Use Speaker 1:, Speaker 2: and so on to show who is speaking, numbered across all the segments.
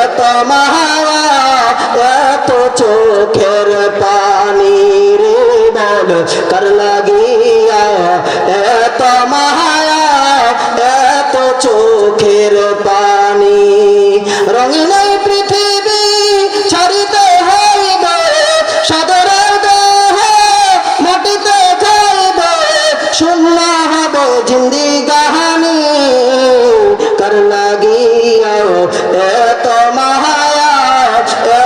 Speaker 1: এত মায়া এত চোখের পানি রে বল কার লাগিয়া এত মায়া এত চোখের পানি রঙিন পৃথিবী ছাড়িতে হইবে সাদরের দেহে মাটিতে যাইবে শূন্য হবে জিন্দিগানি কার লাগিয়া এত মায়া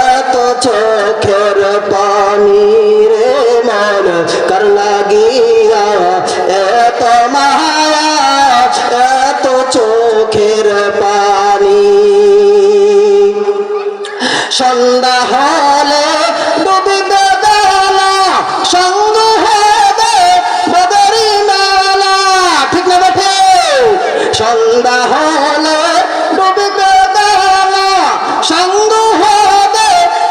Speaker 1: এত চোখের পানি রে মন কার লাগিয়া এত মায়া এত চোখের পানি সন্ধ্যা হলে ডুবিবে বেলা সঙ্গ হবে বদরি মেলা ঠিক না বেঠে সন্ধ্যা হলে ডুবিবে বেলা সঙ্গ হবে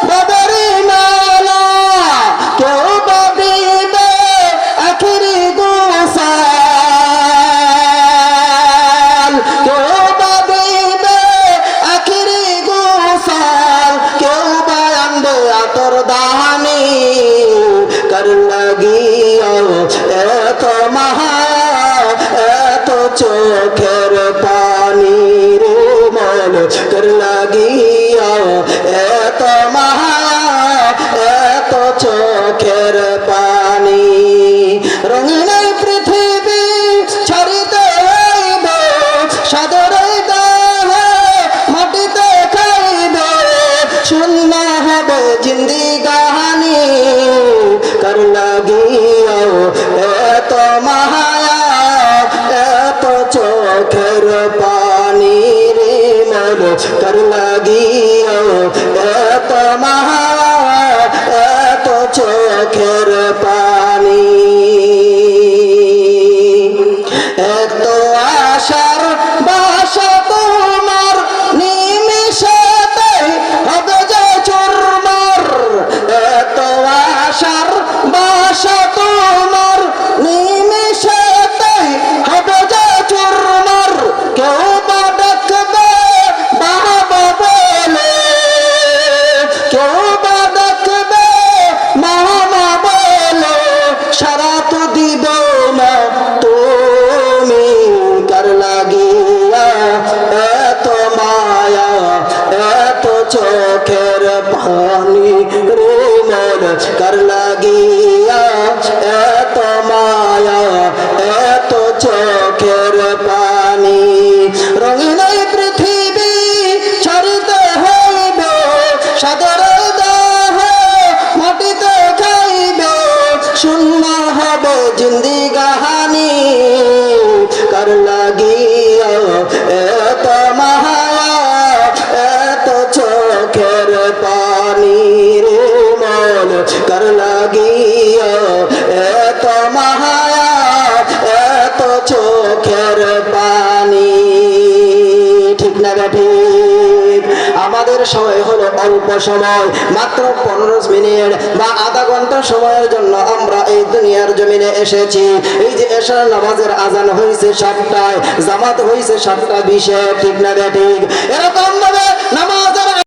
Speaker 1: বদরি মেলা কেউ বাবিবে আখিরি গোসাল কেউ বাবিবে আখিরি গোসাল কেউ বায়ানবে আতর দাহানি কার লাগিয়া এত মায়া এত চোখের পানি রে মন কার লাগিয়া এত মায়া এত চোখের পানি রঙিন পৃথিবী ছাড়িতে হইবে সাদরে দেহে মাটিতে খাইবে শূন্য হবে জিন্দিগানি কার লাগিয়া এত মায়া এত চোখের পানি রে মন কার লাগিয়া এত মায়া এত চোখের পানি এত আশার বাসা তোমার নিমিষেতে হবে যে চুরমার এত আশার বাসা তোমার নিমিষেতে হবে যে চুরমার কেউ বা ডাকবে বাবা বলে কেউ বা ডাকবে মামা বলে সারা তো দিব না তুমি কার লাগিয়া এত মায়া এত চোখের পানি রে মন কার লাগিয়া এত মায়া এত চোখের পানি রঙিন পৃথিবী ছাড়িতে হইবে সাদরে দেহে মাটিতে খাইবে শূন্য হবে জিন্দিগানি কার লাগিয়া এত মায়া এত চোখের পানি রে মন কার লাগিয়া এত মায়া এত চোখের পানি ঠিক না ঠিক আমাদের সময় হলো অল্প সময় মাত্র 15 মিনিট বা আধা ঘন্টা সময়ের জন্য আমরা এই দুনিয়ার জমিনে এসেছি এই যে এশার নামাজের আজান হয়েছে 7টায় জামাত হয়েছে 7:20 ঠিক না ঠিক এরকম ভাবে নামাজ